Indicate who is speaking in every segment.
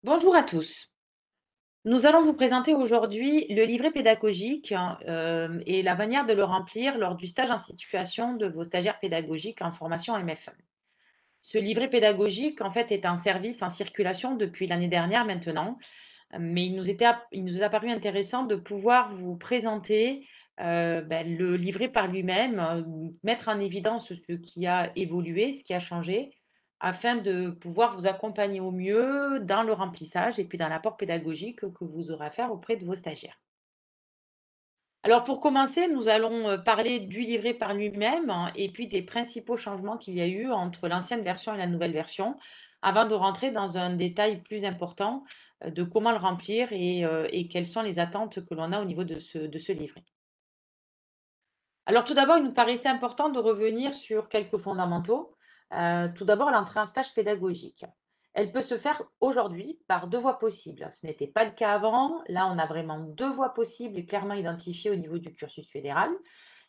Speaker 1: Bonjour à tous. Nous allons vous présenter aujourd'hui le livret pédagogique et la manière de le remplir lors du stage en situation de vos stagiaires pédagogiques en formation MF1. Ce livret pédagogique, en fait, est un service en circulation depuis l'année dernière maintenant, mais il nous a paru intéressant de pouvoir vous présenter le livret par lui-même, mettre en évidence ce qui a évolué, ce qui a changé, afin de pouvoir vous accompagner au mieux dans le remplissage et puis dans l'apport pédagogique que vous aurez à faire auprès de vos stagiaires. Alors pour commencer, nous allons parler du livret par lui-même et puis des principaux changements qu'il y a eu entre l'ancienne version et la nouvelle version, avant de rentrer dans un détail plus important de comment le remplir et quelles sont les attentes que l'on a au niveau de ce livret. Alors tout d'abord, il nous paraissait important de revenir sur quelques fondamentaux. Tout d'abord, l'entrée en stage pédagogique. Elle peut se faire aujourd'hui par deux voies possibles. Ce n'était pas le cas avant. Là, on a vraiment deux voies possibles et clairement identifiées au niveau du cursus fédéral.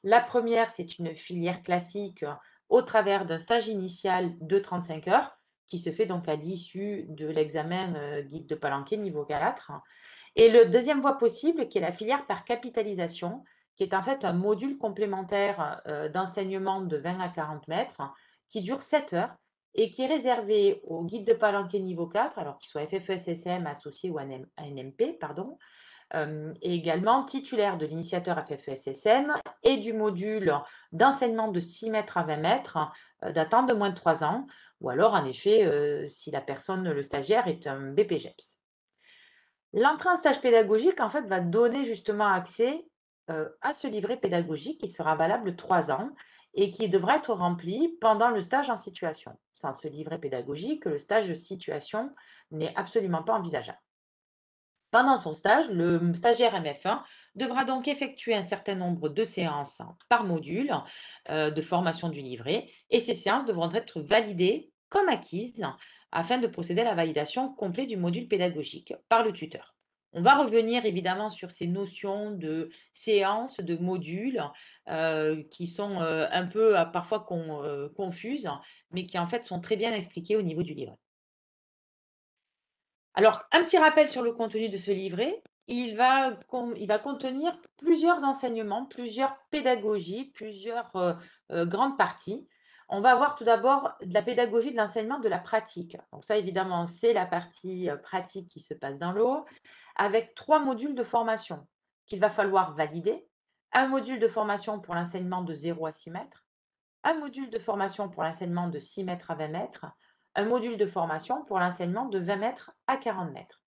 Speaker 1: La première, c'est une filière classique au travers d'un stage initial de 35 heures qui se fait donc à l'issue de l'examen guide de Palanquet niveau 4. Et le deuxième voie possible, qui est la filière par capitalisation, qui est en fait un module complémentaire d'enseignement de 20 à 40 mètres, qui dure 7 heures et qui est réservé aux guides de Palanquet niveau 4, alors qu'ils soient FFESSM associés ou ANMP, pardon, et également titulaire de l'initiateur FFESSM et du module d'enseignement de 6 mètres à 20 mètres, datant de moins de 3 ans, ou alors en effet, si la personne, le stagiaire, est un BPGEPS. L'entrée en stage pédagogique, en fait, va donner justement accès à ce livret pédagogique qui sera valable 3 ans et qui devra être rempli pendant le stage en situation. Sans ce livret pédagogique, le stage de situation n'est absolument pas envisageable. Pendant son stage, le stagiaire MF1 devra donc effectuer un certain nombre de séances par module de formation du livret et ces séances devront être validées comme acquises afin de procéder à la validation complète du module pédagogique par le tuteur. On va revenir évidemment sur ces notions de séances, de modules qui sont un peu parfois confuses, mais qui en fait sont très bien expliquées au niveau du livret. Alors, un petit rappel sur le contenu de ce livret. Il va contenir plusieurs enseignements, plusieurs pédagogies, plusieurs grandes parties. On va avoir tout d'abord de la pédagogie de l'enseignement de la pratique. Donc ça, évidemment, c'est la partie pratique qui se passe dans l'eau, avec 3 modules de formation qu'il va falloir valider. Un module de formation pour l'enseignement de 0 à 6 mètres, un module de formation pour l'enseignement de 6 mètres à 20 mètres, un module de formation pour l'enseignement de 20 mètres à 40 mètres.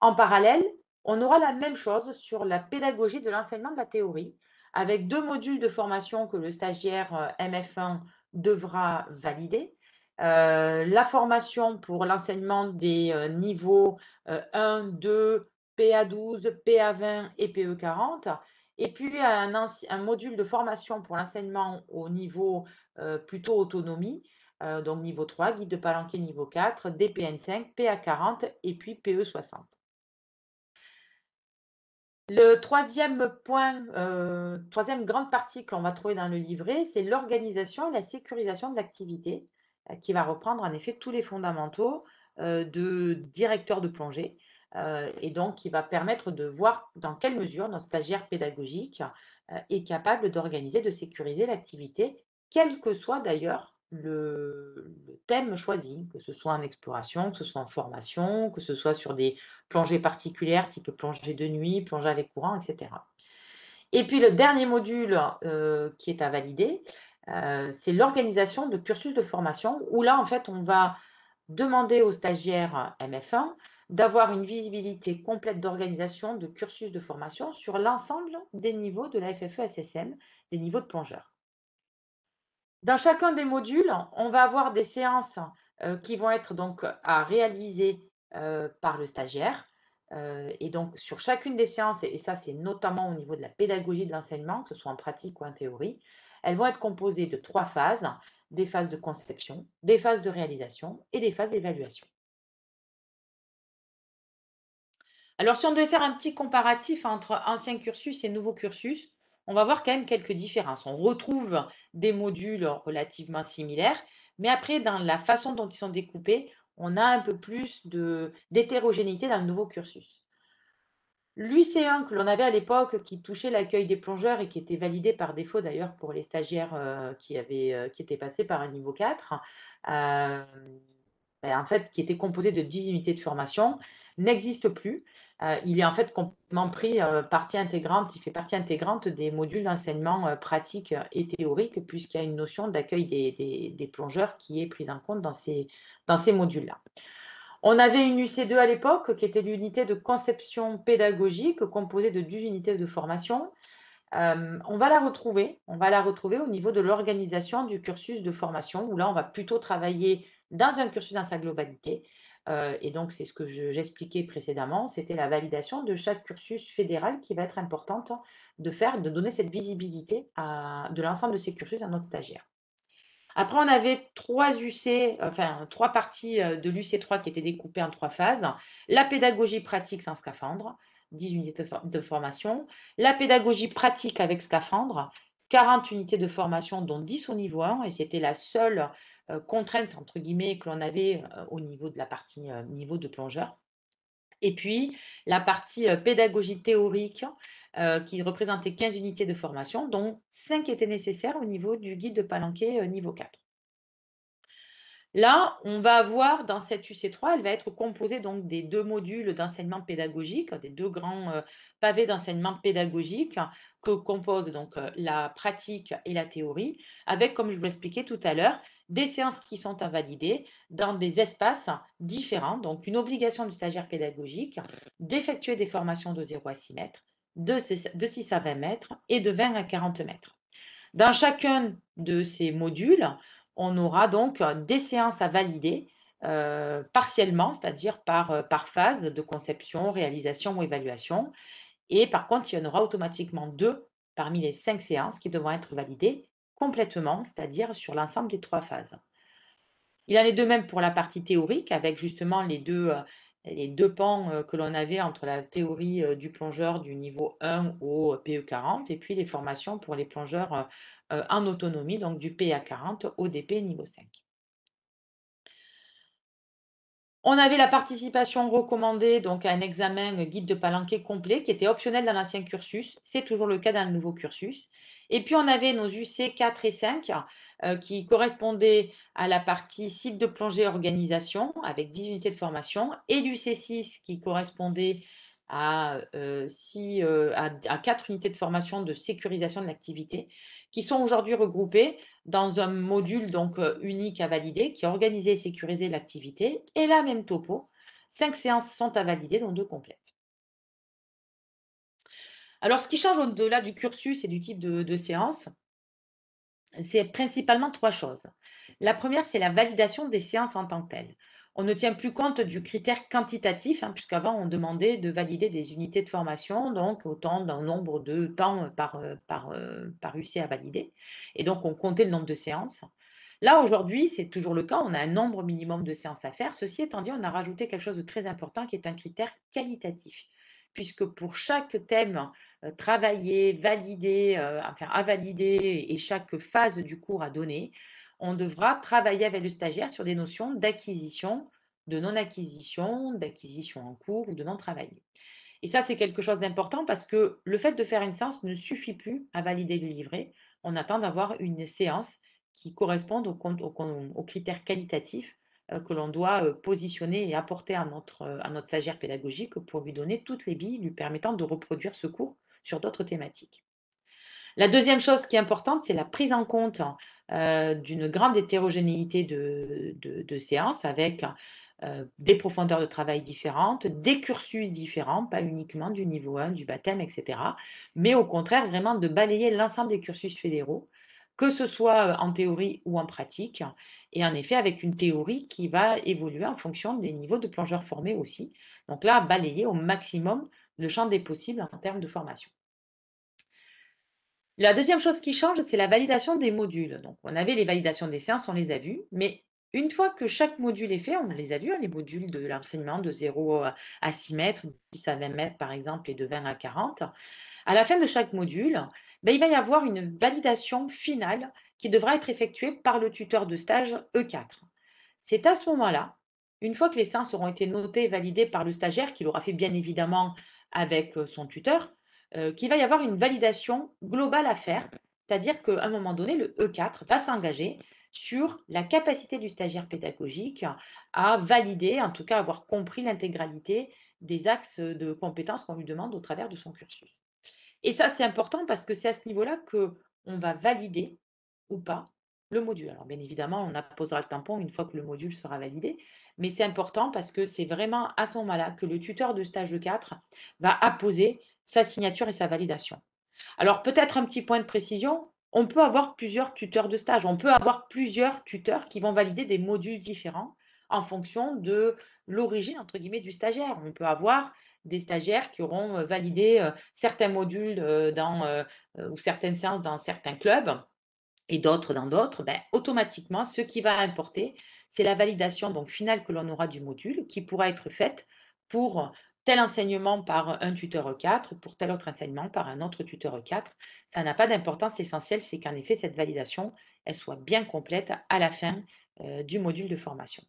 Speaker 1: En parallèle, on aura la même chose sur la pédagogie de l'enseignement de la théorie, avec 2 modules de formation que le stagiaire MF1 devra valider. La formation pour l'enseignement des niveaux 1, 2, PA12, PA20 et PE40, et puis un module de formation pour l'enseignement au niveau plutôt autonomie, donc niveau 3, guide de Palanquet niveau 4, DPN5, PA40 et puis PE60. Le troisième point, troisième grande partie que l'on va trouver dans le livret, c'est l'organisation et la sécurisation de l'activité, qui va reprendre en effet tous les fondamentaux de directeur de plongée, et donc qui va permettre de voir dans quelle mesure notre stagiaire pédagogique est capable d'organiser, de sécuriser l'activité, quel que soit d'ailleurs le thème choisi, que ce soit en exploration, que ce soit en formation, que ce soit sur des plongée particulière, type plongée de nuit, plongée avec courant, etc. Et puis le dernier module qui est à valider, c'est l'organisation de cursus de formation, où là, en fait, on va demander aux stagiaires MF1 d'avoir une visibilité complète d'organisation de cursus de formation sur l'ensemble des niveaux de la FFE-SSM, des niveaux de plongeurs. Dans chacun des modules, on va avoir des séances qui vont être donc à réaliser par le stagiaire. Et donc, sur chacune des séances, et ça, c'est notamment au niveau de la pédagogie de l'enseignement, que ce soit en pratique ou en théorie, elles vont être composées de 3 phases, des phases de conception, des phases de réalisation et des phases d'évaluation. Alors, si on devait faire un petit comparatif entre ancien cursus et nouveau cursus, on va voir quand même quelques différences. On retrouve des modules relativement similaires, mais après, dans la façon dont ils sont découpés, on a un peu plus d'hétérogénéité dans le nouveau cursus. L'UC1 que l'on avait à l'époque, qui touchait l'accueil des plongeurs et qui était validé par défaut d'ailleurs pour les stagiaires qui étaient passés par un niveau 4, euh, en fait, qui était composé de 10 unités de formation, n'existe plus. Il est en fait complètement pris partie intégrante, il fait partie intégrante des modules d'enseignement pratique et théorique, puisqu'il y a une notion d'accueil des plongeurs qui est prise en compte dans ces modules-là. On avait une UC2 à l'époque, qui était l'unité de conception pédagogique, composée de 10 unités de formation. On va la retrouver au niveau de l'organisation du cursus de formation, où là, on va plutôt travailler dans un cursus dans sa globalité. Et donc, c'est ce que j'expliquais précédemment, c'était la validation de chaque cursus fédéral qui va être importante de donner cette visibilité de l'ensemble de ces cursus à notre stagiaire. Après, on avait trois parties de l'UC3 qui étaient découpées en 3 phases. La pédagogie pratique sans scaphandre, 10 unités de formation. La pédagogie pratique avec scaphandre, 40 unités de formation, dont 10 au niveau 1, et c'était la seule contrainte, entre guillemets, que l'on avait au niveau de la partie niveau de plongeur. Et puis, la partie pédagogie théorique qui représentait 15 unités de formation, dont 5 étaient nécessaires au niveau du guide de Palanquet niveau 4. Là, on va avoir dans cette UC3, elle va être composée donc des 2 modules d'enseignement pédagogique, des 2 grands pavés d'enseignement pédagogique que composent donc la pratique et la théorie, avec, comme je vous l'expliquais tout à l'heure, des séances qui sont à valider dans des espaces différents. Donc, une obligation du stagiaire pédagogique d'effectuer des formations de 0 à 6 mètres, de 6 à 20 mètres et de 20 à 40 mètres. Dans chacun de ces modules, on aura donc des séances à valider partiellement, c'est-à-dire par phase de conception, réalisation ou évaluation. Et par contre, il y en aura automatiquement 2 parmi les 5 séances qui devront être validées complètement, c'est-à-dire sur l'ensemble des 3 phases. Il en est de même pour la partie théorique, avec justement les deux pans que l'on avait entre la théorie du plongeur du niveau 1 au PE40 et puis les formations pour les plongeurs en autonomie, donc du PA40 au DP niveau 5. On avait la participation recommandée donc à un examen guide de Palanquet complet qui était optionnel dans l'ancien cursus. C'est toujours le cas dans le nouveau cursus. Et puis on avait nos UC 4 et 5 qui correspondaient à la partie site de plongée organisation avec 10 unités de formation et l'UC 6 qui correspondait à 4 unités de formation de sécurisation de l'activité qui sont aujourd'hui regroupées dans un module donc unique à valider qui a organisé et sécurisé l'activité et la même topo. 5 séances sont à valider, dont 2 complètes. Alors, ce qui change au-delà du cursus et du type de séance, c'est principalement 3 choses. La première, c'est la validation des séances en tant que telles. On ne tient plus compte du critère quantitatif, puisqu'avant, on demandait de valider des unités de formation, donc autant d'un nombre de temps par UC à valider. Et donc, on comptait le nombre de séances. Là, aujourd'hui, c'est toujours le cas, on a un nombre minimum de séances à faire. Ceci étant dit, on a rajouté quelque chose de très important qui est un critère qualitatif, puisque pour chaque thème travaillé, validé, enfin à valider et chaque phase du cours à donner, on devra travailler avec le stagiaire sur des notions d'acquisition, de non-acquisition, d'acquisition en cours ou de non-travaillé. Et ça, c'est quelque chose d'important parce que le fait de faire une séance ne suffit plus à valider le livret. On attend d'avoir une séance qui corresponde aux critères qualitatifs que l'on doit positionner et apporter à notre stagiaire pédagogique pour lui donner toutes les billes lui permettant de reproduire ce cours sur d'autres thématiques. La deuxième chose qui est importante, c'est la prise en compte d'une grande hétérogénéité de séances avec des profondeurs de travail différentes, des cursus différents, pas uniquement du niveau 1, du baptême, etc., mais au contraire vraiment de balayer l'ensemble des cursus fédéraux, que ce soit en théorie ou en pratique, et en effet avec une théorie qui va évoluer en fonction des niveaux de plongeurs formés aussi. Donc là, balayer au maximum le champ des possibles en termes de formation. La deuxième chose qui change, c'est la validation des modules. Donc, on avait les validations des séances, on les a vues, mais une fois que chaque module est fait, on les a vus, les modules de l'enseignement de 0 à 6 mètres, de 10 à 20 mètres par exemple, et de 20 à 40. À la fin de chaque module, il va y avoir une validation finale qui devra être effectuée par le tuteur de stage E4. C'est à ce moment-là, Une fois que les séances auront été notées et validées par le stagiaire, qu'il aura fait bien évidemment avec son tuteur, qu'il va y avoir une validation globale à faire. C'est-à-dire qu'à un moment donné, le E4 va s'engager sur la capacité du stagiaire pédagogique à valider, en tout cas avoir compris l'intégralité des axes de compétences qu'on lui demande au travers de son cursus. Et ça, c'est important parce que c'est à ce niveau-là qu'on va valider ou pas le module. Alors, bien évidemment, on apposera le tampon une fois que le module sera validé, mais c'est important parce que c'est vraiment à ce moment-là que le tuteur de stage 4 va apposer sa signature et sa validation. Alors, peut-être un petit point de précision, on peut avoir plusieurs tuteurs de stage. On peut avoir plusieurs tuteurs qui vont valider des modules différents en fonction de l'origine, entre guillemets, du stagiaire. On peut avoir des stagiaires qui auront validé certains modules ou certaines séances dans certains clubs et d'autres dans d'autres. Ben, automatiquement, ce qui va importer, c'est la validation donc finale que l'on aura du module qui pourra être faite pour tel enseignement par un tuteur E4, pour tel autre enseignement par un autre tuteur E4. Ça n'a pas d'importance, l'essentiel, c'est qu'en effet, cette validation, elle soit bien complète à la fin du module de formation.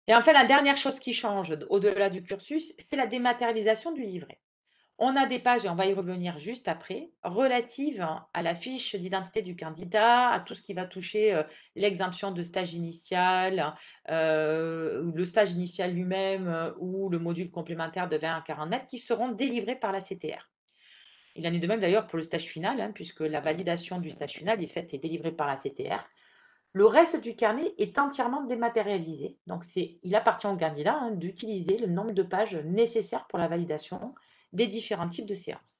Speaker 1: Et enfin, la dernière chose qui change au-delà du cursus, c'est la dématérialisation du livret. On a des pages, et on va y revenir juste après, relatives à la fiche d'identité du candidat, à tout ce qui va toucher l'exemption de stage initial, le stage initial lui-même ou le module complémentaire de 20 à 40 mètres qui seront délivrés par la CTR. Il en est de même d'ailleurs pour le stage final, hein, puisque la validation du stage final est faite et délivrée par la CTR. Le reste du carnet est entièrement dématérialisé. Donc, il appartient au candidat d'utiliser le nombre de pages nécessaires pour la validation des différents types de séances.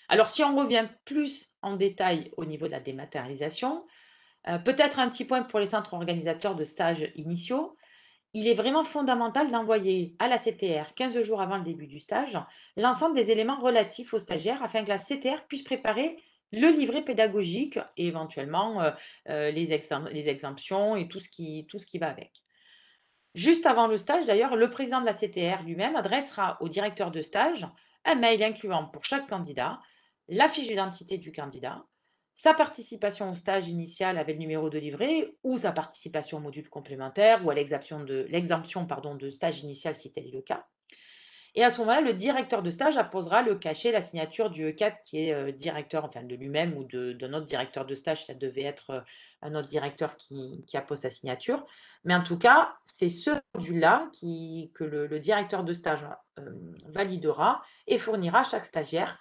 Speaker 1: Alors, si on revient plus en détail au niveau de la dématérialisation, peut-être un petit point pour les centres organisateurs de stages initiaux. Il est vraiment fondamental d'envoyer à la CTR 15 jours avant le début du stage l'ensemble des éléments relatifs aux stagiaires afin que la CTR puisse préparer le livret pédagogique et éventuellement les exemptions et tout ce qui va avec. Juste avant le stage, d'ailleurs, le président de la CTR lui-même adressera au directeur de stage un mail incluant pour chaque candidat la fiche d'identité du candidat, sa participation au stage initial avec le numéro de livret ou sa participation au module complémentaire ou à l'exemption de stage initial si tel est le cas. Et à ce moment-là, le directeur de stage apposera le cachet, la signature du E4 qui est directeur, enfin de lui-même ou de notre directeur de stage, ça devait être un autre directeur qui appose sa signature. Mais en tout cas, c'est ce module-là que le directeur de stage validera et fournira à chaque stagiaire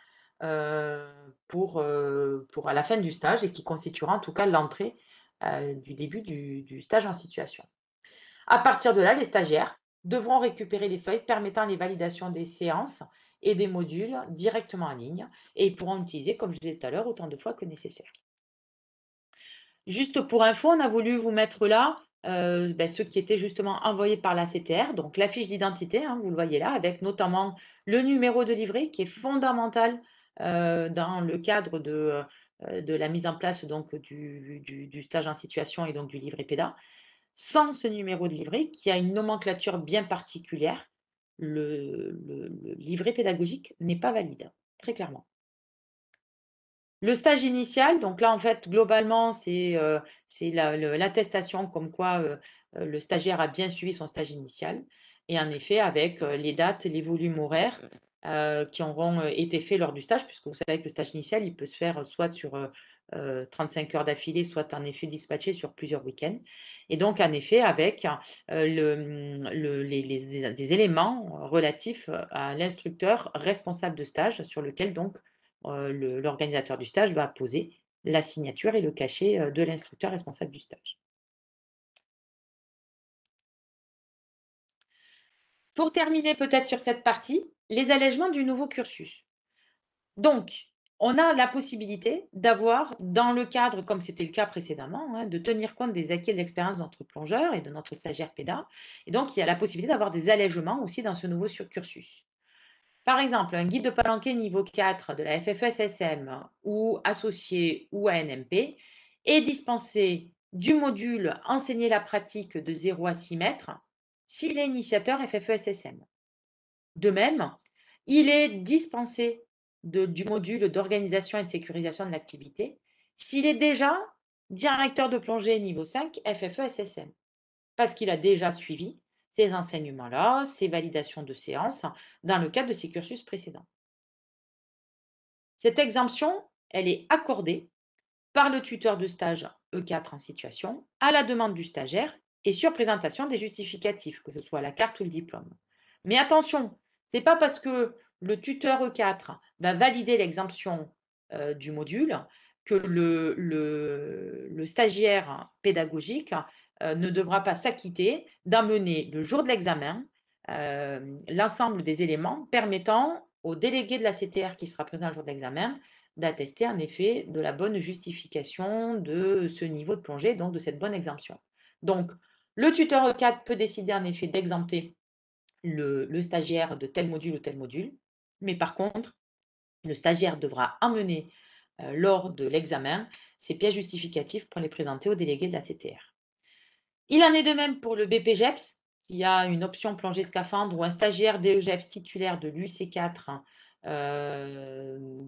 Speaker 1: pour à la fin du stage et qui constituera en tout cas l'entrée du début du stage en situation. À partir de là, les stagiaires devront récupérer les feuilles permettant les validations des séances et des modules directement en ligne et ils pourront utiliser, comme je disais tout à l'heure, autant de fois que nécessaire. Juste pour info, on a voulu vous mettre là ceux qui étaient justement envoyés par la CTR, donc la fiche d'identité, vous le voyez là, avec notamment le numéro de livret qui est fondamental dans le cadre de la mise en place donc, du stage en situation et donc du livret PEDA. Sans ce numéro de livret, qui a une nomenclature bien particulière, le livret pédagogique n'est pas valide, très clairement. Le stage initial, donc là, en fait, globalement, c'est l'attestation comme quoi le stagiaire a bien suivi son stage initial. Et en effet, avec les dates, les volumes horaires qui auront été faits lors du stage, puisque vous savez que le stage initial, il peut se faire soit sur 35 heures d'affilée, soit en effet dispatché sur plusieurs week-ends. Et donc, en effet, avec des éléments relatifs à l'instructeur responsable de stage sur lequel donc l'organisateur du stage va poser la signature et le cachet de l'instructeur responsable du stage. Pour terminer peut-être sur cette partie, les allègements du nouveau cursus. Donc, on a la possibilité d'avoir, dans le cadre, comme c'était le cas précédemment, de tenir compte des acquis de l'expérience de notre plongeur et de notre stagiaire PEDA. Et donc, il y a la possibilité d'avoir des allègements aussi dans ce nouveau cursus. Par exemple, un guide de palanquée niveau 4 de la FFSSM ou associé ou ANMP est dispensé du module Enseigner la pratique de 0 à 6 mètres s'il est initiateur FFESSM. De même, il est dispensé du module d'organisation et de sécurisation de l'activité s'il est déjà directeur de plongée niveau 5, FFE-SSM, parce qu'il a déjà suivi ces enseignements-là, ces validations de séances dans le cadre de ses cursus précédents. Cette exemption, elle est accordée par le tuteur de stage E4 en situation, à la demande du stagiaire et sur présentation des justificatifs, que ce soit la carte ou le diplôme. Mais attention, ce n'est pas parce que le tuteur E4 va valider l'exemption du module que le stagiaire pédagogique ne devra pas s'acquitter d'amener le jour de l'examen l'ensemble des éléments permettant au délégué de la CTR qui sera présent le jour de l'examen d'attester en effet de la bonne justification de ce niveau de plongée, donc de cette bonne exemption. Donc, le tuteur E4 peut décider en effet d'exempter le stagiaire de tel module ou tel module, mais par contre, le stagiaire devra emmener lors de l'examen ses pièces justificatives pour les présenter au délégué de la CTR. Il en est de même pour le BPGEPS, qui a une option plongée scaphandre ou un stagiaire DEGEPS titulaire de l'UC4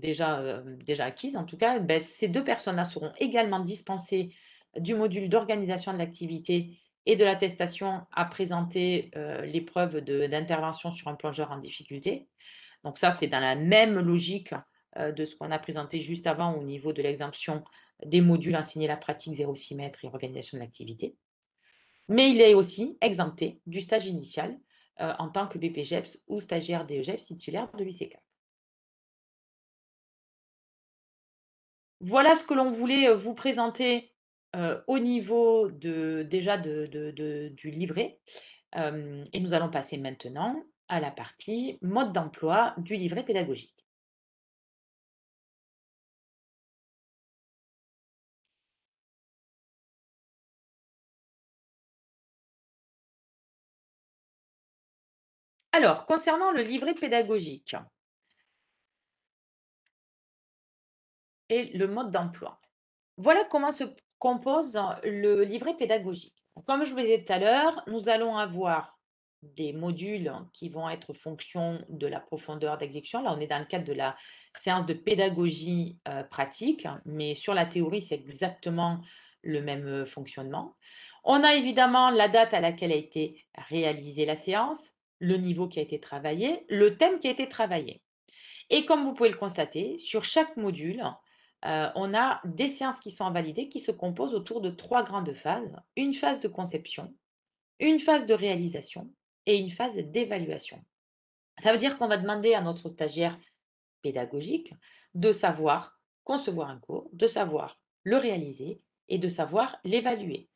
Speaker 1: déjà acquise. En tout cas, ben, ces deux personnes-là seront également dispensées du module d'organisation de l'activité et de l'attestation à présenter l'épreuve d'intervention sur un plongeur en difficulté. Donc ça, c'est dans la même logique de ce qu'on a présenté juste avant au niveau de l'exemption des modules enseigner la pratique 0,6 mètres et organisation de l'activité. Mais il est aussi exempté du stage initial en tant que BPGEPS ou stagiaire DEGEPS titulaire de l'UC4. Voilà ce que l'on voulait vous présenter au niveau du livret. Et nous allons passer maintenant à la partie mode d'emploi du livret pédagogique. Alors, concernant le livret pédagogique et le mode d'emploi, voilà comment se compose le livret pédagogique. Comme je vous l'ai dit tout à l'heure, nous allons avoir des modules qui vont être fonction de la profondeur d'exécution. Là, on est dans le cadre de la séance de pédagogie pratique, mais sur la théorie, c'est exactement le même fonctionnement. On a évidemment la date à laquelle a été réalisée la séance, le niveau qui a été travaillé, le thème qui a été travaillé. Et comme vous pouvez le constater, sur chaque module, on a des séances qui sont à valider qui se composent autour de 3 grandes phases. Une phase de conception, une phase de réalisation et une phase d'évaluation. Ça veut dire qu'on va demander à notre stagiaire pédagogique de savoir concevoir un cours, de savoir le réaliser et de savoir l'évaluer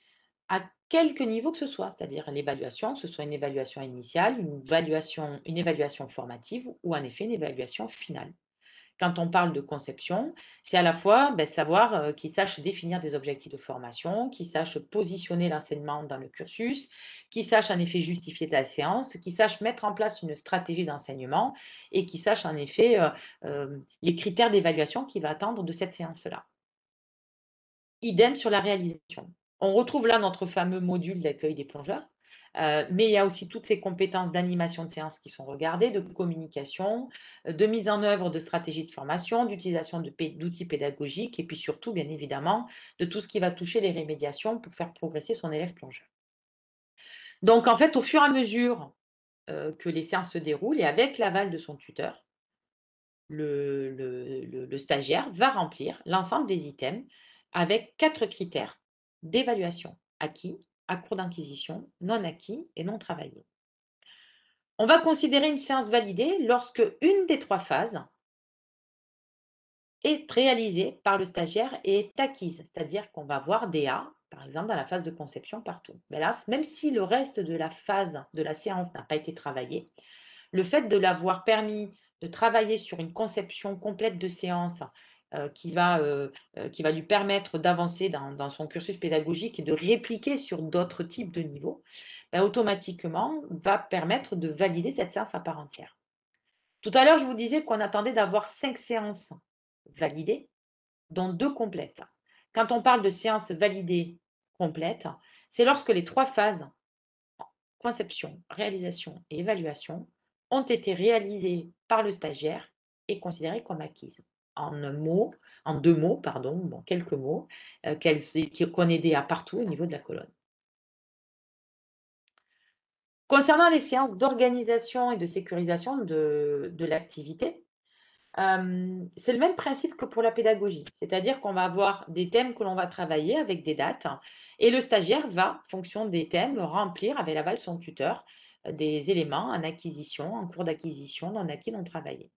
Speaker 1: à quelque niveau que ce soit, c'est-à-dire l'évaluation, que ce soit une évaluation initiale, une évaluation formative ou en effet une évaluation finale. Quand on parle de conception, c'est à la fois savoir qu'ils sachent définir des objectifs de formation, qu'ils sachent positionner l'enseignement dans le cursus, qu'ils sachent en effet justifier de la séance, qu'ils sachent mettre en place une stratégie d'enseignement et qu'ils sachent en effet les critères d'évaluation qu'il va attendre de cette séance-là. Idem sur la réalisation. On retrouve là notre fameux module d'accueil des plongeurs, mais il y a aussi toutes ces compétences d'animation de séance qui sont regardées, de communication, de mise en œuvre de stratégies de formation, d'utilisation d'outils pédagogiques et puis surtout, bien évidemment, de tout ce qui va toucher les rémédiations pour faire progresser son élève plongeur. Donc en fait, au fur et à mesure, que les séances se déroulent et avec l'aval de son tuteur, le stagiaire va remplir l'ensemble des items avec 4 critères d'évaluation: acquis, à cours d'inquisition, non acquis et non travaillé. On va considérer une séance validée lorsque une des 3 phases est réalisée par le stagiaire et est acquise, c'est-à-dire qu'on va voir des A, par exemple, dans la phase de conception partout. Mais là, même si le reste de la phase de la séance n'a pas été travaillé, le fait de l'avoir permis de travailler sur une conception complète de séance qui va lui permettre d'avancer dans son cursus pédagogique et de répliquer sur d'autres types de niveaux, automatiquement va permettre de valider cette séance à part entière. Tout à l'heure, je vous disais qu'on attendait d'avoir 5 séances validées, dont 2 complètes. Quand on parle de séances validées complètes, c'est lorsque les 3 phases conception, réalisation et évaluation ont été réalisées par le stagiaire et considérées comme acquises. en un mot, en 2 mots, pardon, bon, quelques mots, qu'on ait des A partout au niveau de la colonne. Concernant les séances d'organisation et de sécurisation de l'activité, c'est le même principe que pour la pédagogie. C'est-à-dire qu'on va avoir des thèmes que l'on va travailler avec des dates et le stagiaire va, en fonction des thèmes, remplir avec l'aval de son tuteur des éléments en acquisition, en cours d'acquisition, dans acquis non travaillés.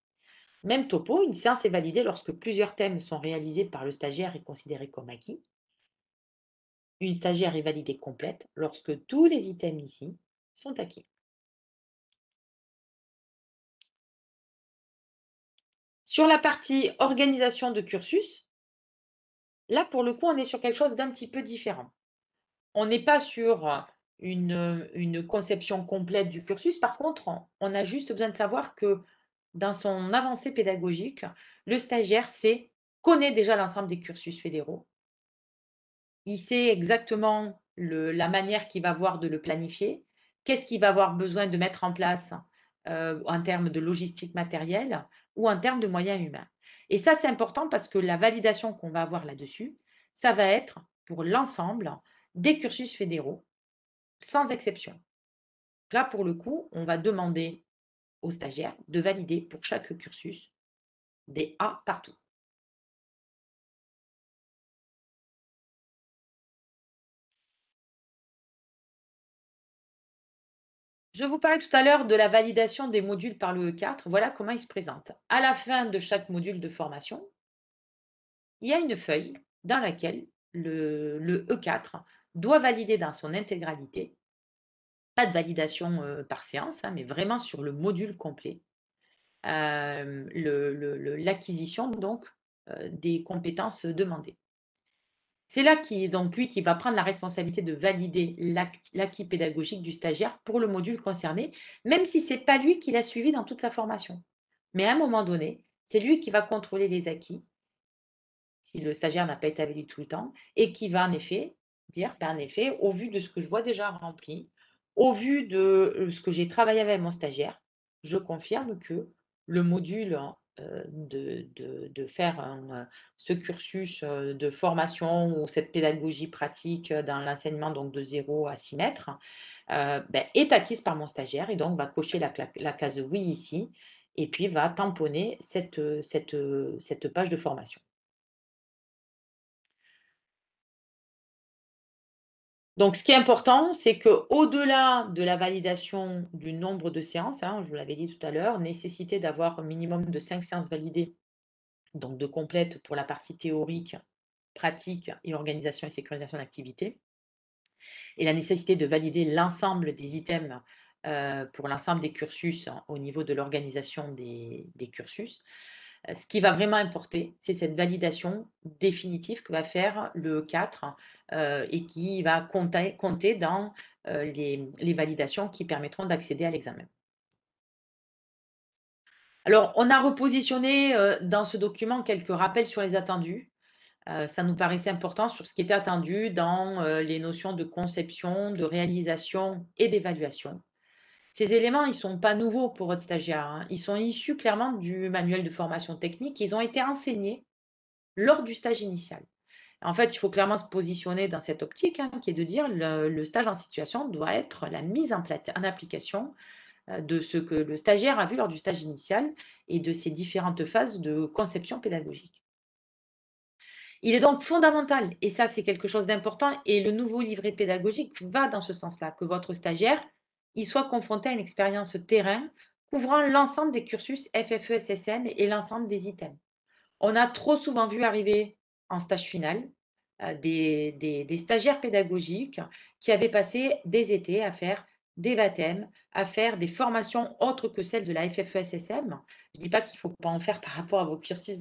Speaker 1: Même topo, une séance est validée lorsque plusieurs thèmes sont réalisés par le stagiaire et considérés comme acquis. Une stagiaire est validée complète lorsque tous les items ici sont acquis. Sur la partie organisation de cursus, là, pour le coup, on est sur quelque chose d'un petit peu différent. On n'est pas sur une conception complète du cursus. Par contre, on a juste besoin de savoir que dans son avancée pédagogique, le stagiaire connaît déjà l'ensemble des cursus fédéraux. Il sait exactement la manière qu'il va avoir de le planifier, qu'est-ce qu'il va avoir besoin de mettre en place en termes de logistique matérielle ou en termes de moyens humains. Et ça, c'est important parce que la validation qu'on va avoir là-dessus, ça va être pour l'ensemble des cursus fédéraux, sans exception. Là, pour le coup, on va demander aux stagiaires de valider pour chaque cursus des A partout. Je vous parlais tout à l'heure de la validation des modules par le E4. Voilà comment il se présente. À la fin de chaque module de formation, il y a une feuille dans laquelle le E4 doit valider dans son intégralité, pas de validation par séance, hein, mais vraiment sur le module complet, l'acquisition donc des compétences demandées. C'est là donc lui qui va prendre la responsabilité de valider l'acquis pédagogique du stagiaire pour le module concerné, même si ce n'est pas lui qui l'a suivi dans toute sa formation. Mais à un moment donné, c'est lui qui va contrôler les acquis, si le stagiaire n'a pas été validé tout le temps, et qui va en effet dire, ben, en effet, au vu de ce que je vois déjà rempli, au vu de ce que j'ai travaillé avec mon stagiaire, je confirme que le module de faire ce cursus de formation ou cette pédagogie pratique dans l'enseignement donc de 0 à 6 mètres ben, est acquise par mon stagiaire et donc va cocher la case oui ici et puis va tamponner cette page de formation. Donc, ce qui est important, c'est qu'au-delà de la validation du nombre de séances, hein, je vous l'avais dit tout à l'heure, nécessité d'avoir un minimum de 5 séances validées, donc de complète pour la partie théorique, pratique et organisation et sécurisation d'activité, et la nécessité de valider l'ensemble des items pour l'ensemble des cursus au niveau de l'organisation des cursus. Ce qui va vraiment importer, c'est cette validation définitive que va faire le 4 et qui va compter dans les validations qui permettront d'accéder à l'examen. Alors, on a repositionné dans ce document quelques rappels sur les attendus. Ça nous paraissait important sur ce qui était attendu dans les notions de conception, de réalisation et d'évaluation. Ces éléments, ils ne sont pas nouveaux pour votre stagiaire, hein. Ils sont issus clairement du manuel de formation technique. Ils ont été enseignés lors du stage initial. En fait, il faut clairement se positionner dans cette optique, hein, qui est de dire le stage en situation doit être la mise en application de ce que le stagiaire a vu lors du stage initial et de ces différentes phases de conception pédagogique. Il est donc fondamental, et ça c'est quelque chose d'important, et le nouveau livret pédagogique va dans ce sens-là, que votre stagiaire il soit confronté à une expérience terrain couvrant l'ensemble des cursus FFE-SSM et l'ensemble des items. On a trop souvent vu arriver en stage final des stagiaires pédagogiques qui avaient passé des étés à faire des baptêmes, à faire des formations autres que celles de la FFESSM. Je ne dis pas qu'il ne faut pas en faire par rapport à vos cursus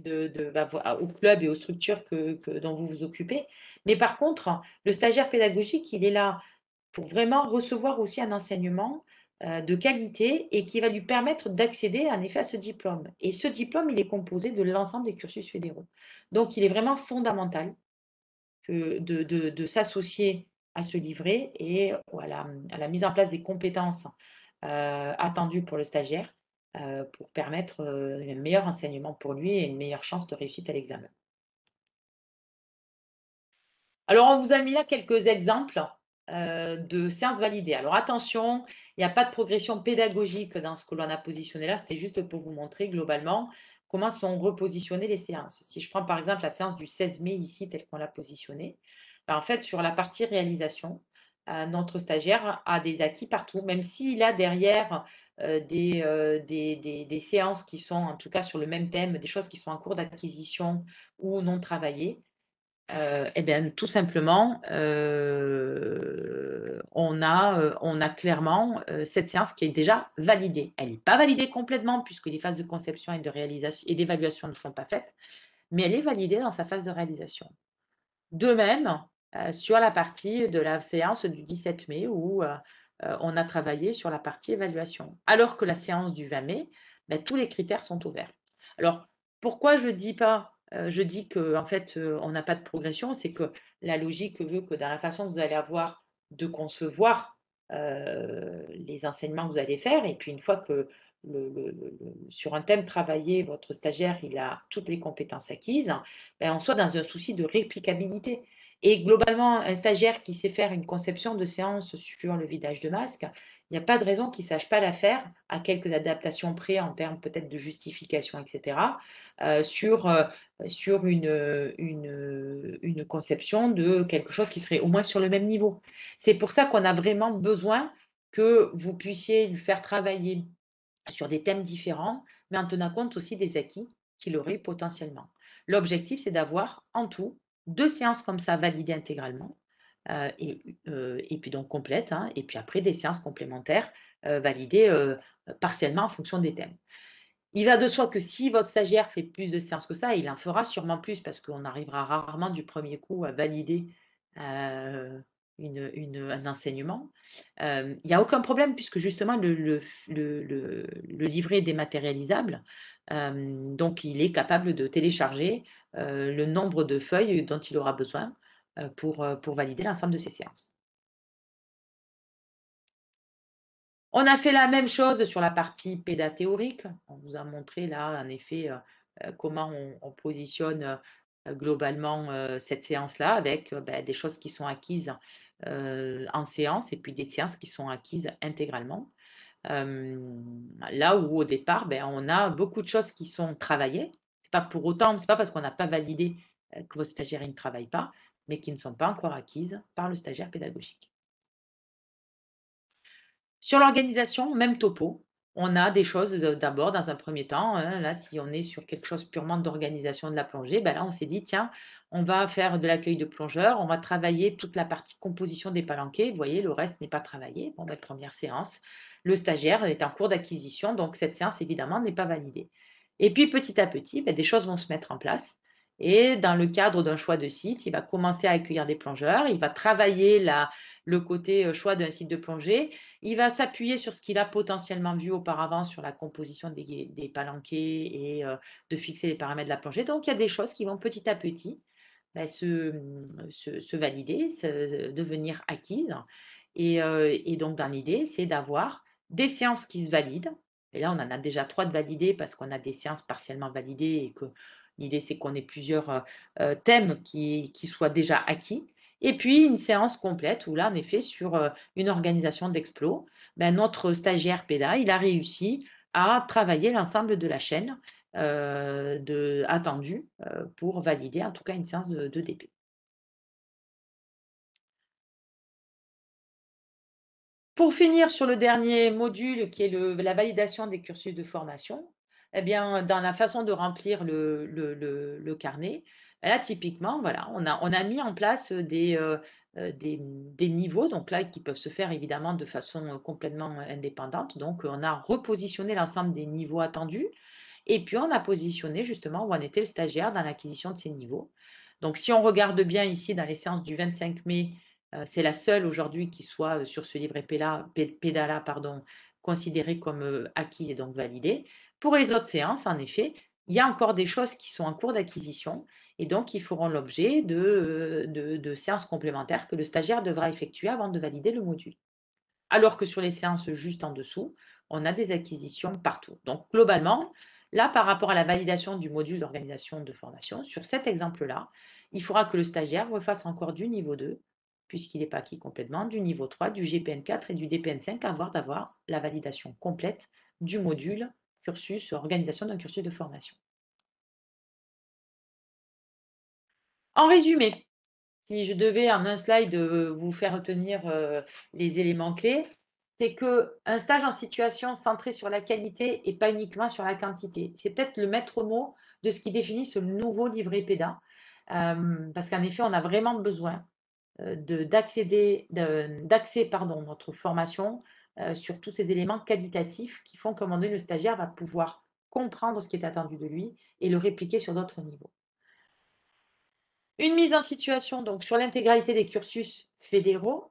Speaker 1: au club et aux structures dont vous vous occupez. Mais par contre, le stagiaire pédagogique, il est là pour vraiment recevoir aussi un enseignement de qualité et qui va lui permettre d'accéder en effet à ce diplôme. Et ce diplôme, il est composé de l'ensemble des cursus fédéraux. Donc, il est vraiment fondamental de s'associer à ce livret et à la mise en place des compétences attendues pour le stagiaire pour permettre un meilleur enseignement pour lui et une meilleure chance de réussite à l'examen. Alors, on vous a mis là quelques exemples, de séances validées. Alors attention, il n'y a pas de progression pédagogique dans ce que l'on a positionné là, c'était juste pour vous montrer globalement comment sont repositionnées les séances. Si je prends par exemple la séance du 16 mai ici, telle qu'on l'a positionnée, ben, en fait sur la partie réalisation, notre stagiaire a des acquis partout, même s'il a derrière, des séances qui sont en tout cas sur le même thème, des choses qui sont en cours d'acquisition ou non travaillées. Et bien, tout simplement, on a clairement, cette séance qui est déjà validée. Elle n'est pas validée complètement puisque les phases de conception et de réalisation et d'évaluation ne sont pas faites, mais elle est validée dans sa phase de réalisation. De même, sur la partie de la séance du 17 mai où, on a travaillé sur la partie évaluation. Alors que la séance du 20 mai, tous les critères sont ouverts. Alors, pourquoi je dis qu'en fait, on n'a pas de progression? C'est que la logique veut que dans la façon que vous allez avoir de concevoir, les enseignements que vous allez faire et puis une fois que sur un thème travaillé, votre stagiaire, il a toutes les compétences acquises, on soit dans un souci de réplicabilité. Et globalement, un stagiaire qui sait faire une conception de séance sur le vidage de masque, il n'y a pas de raison qu'il ne sache pas la faire, à quelques adaptations près en termes peut-être de justification, etc., sur une conception de quelque chose qui serait au moins sur le même niveau. C'est pour ça qu'on a vraiment besoin que vous puissiez lui faire travailler sur des thèmes différents, mais en tenant compte aussi des acquis qu'il aurait potentiellement. L'objectif, c'est d'avoir en tout 2 séances comme ça validées intégralement, et puis donc complètes, hein, et puis après des séances complémentaires, validées, partiellement en fonction des thèmes. Il va de soi que si votre stagiaire fait plus de séances que ça, il en fera sûrement plus parce qu'on arrivera rarement du premier coup à valider, heu, un enseignement. Il y a aucun problème puisque justement le livret est dématérialisable, donc il est capable de télécharger, le nombre de feuilles dont il aura besoin, pour valider l'ensemble de ses séances. On a fait la même chose sur la partie péda théorique. On vous a montré là, en effet, comment on positionne, globalement, cette séance-là avec, des choses qui sont acquises, en séance et puis des séances qui sont acquises intégralement. Là où au départ, on a beaucoup de choses qui sont travaillées. C'est pas parce qu'on n'a pas validé, que votre stagiaire, il ne travaille pas, mais qui ne sont pas encore acquises par le stagiaire pédagogique. Sur l'organisation, même topo. On a des choses, d'abord dans un premier temps, hein, là, si on est sur quelque chose purement d'organisation de la plongée, là, on s'est dit: «Tiens, on va faire de l'accueil de plongeurs, on va travailler toute la partie composition des palanquets». Vous voyez, le reste n'est pas travaillé. Bon, 1re séance. Le stagiaire est en cours d'acquisition, donc cette séance, évidemment, n'est pas validée. Et puis, petit à petit, des choses vont se mettre en place et dans le cadre d'un choix de site, il va commencer à accueillir des plongeurs, il va travailler le côté, choix d'un site de plongée, il va s'appuyer sur ce qu'il a potentiellement vu auparavant sur la composition des palanquets et de fixer les paramètres de la plongée. Donc il y a des choses qui vont petit à petit, se valider, devenir acquises et donc dans l'idée, c'est d'avoir des séances qui se valident et là, on en a déjà 3 de validées parce qu'on a des séances partiellement validées et que l'idée, c'est qu'on ait plusieurs, thèmes qui soient déjà acquis et puis une séance complète où là, en effet, sur, une organisation d'explos, notre stagiaire PEDA, il a réussi à travailler l'ensemble de la chaîne, attendue, pour valider en tout cas une séance de DP. Pour finir sur le dernier module qui est la validation des cursus de formation, eh bien, dans la façon de remplir le carnet, là typiquement, voilà, on a mis en place des niveaux, donc là qui peuvent se faire évidemment de façon, complètement indépendante. Donc, on a repositionné l'ensemble des niveaux attendus et puis on a positionné justement où en était le stagiaire dans l'acquisition de ces niveaux. Donc si on regarde bien ici dans les séances du 25 mai, c'est la seule aujourd'hui qui soit, sur ce livret PEDA-là, pardon, considérée comme, acquise et donc validée. Pour les autres séances, en effet, il y a encore des choses qui sont en cours d'acquisition et donc qui feront l'objet de séances complémentaires que le stagiaire devra effectuer avant de valider le module. Alors que sur les séances juste en dessous, on a des acquisitions partout. Donc globalement, là, par rapport à la validation du module d'organisation de formation, sur cet exemple-là, il faudra que le stagiaire refasse encore du niveau 2, puisqu'il n'est pas acquis complètement, du niveau 3, du GPN4 et du DPN5, avant d'avoir la validation complète du module cursus, organisation d'un cursus de formation. En résumé, si je devais en un slide, vous faire retenir, les éléments clés, c'est qu'un stage en situation centré sur la qualité et pas uniquement sur la quantité. C'est peut-être le maître mot de ce qui définit ce nouveau livret PEDA, parce qu'en effet, on a vraiment besoin, d'axer, pardon, notre formation, sur tous ces éléments qualitatifs qui font qu'à un moment donné, le stagiaire va pouvoir comprendre ce qui est attendu de lui et le répliquer sur d'autres niveaux. Une mise en situation donc sur l'intégralité des cursus fédéraux,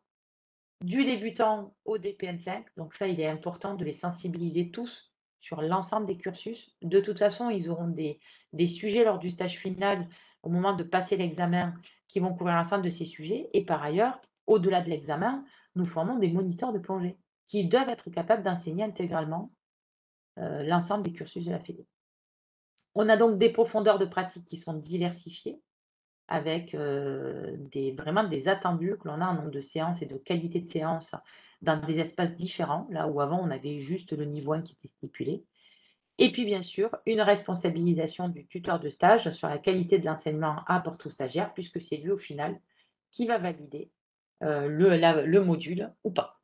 Speaker 1: du débutant au DPN5. Donc ça, il est important de les sensibiliser tous sur l'ensemble des cursus. De toute façon, ils auront des sujets lors du stage final au moment de passer l'examen qui vont couvrir l'ensemble de ces sujets. Et par ailleurs, au-delà de l'examen, nous formons des moniteurs de plongée qui doivent être capables d'enseigner intégralement l'ensemble des cursus de la Fédé. On a donc des profondeurs de pratique qui sont diversifiées avec vraiment des attendus que l'on a en nombre de séances et de qualité de séances dans des espaces différents, là où avant on avait juste le niveau 1 qui était stipulé. Et puis bien sûr, une responsabilisation du tuteur de stage sur la qualité de l'enseignement à apporter au stagiaire, puisque c'est lui au final qui va valider le module ou pas.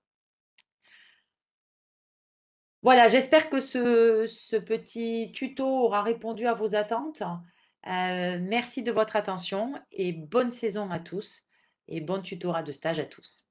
Speaker 1: Voilà, j'espère que ce petit tuto aura répondu à vos attentes. Merci de votre attention et bonne saison à tous et bon tutorat de stage à tous.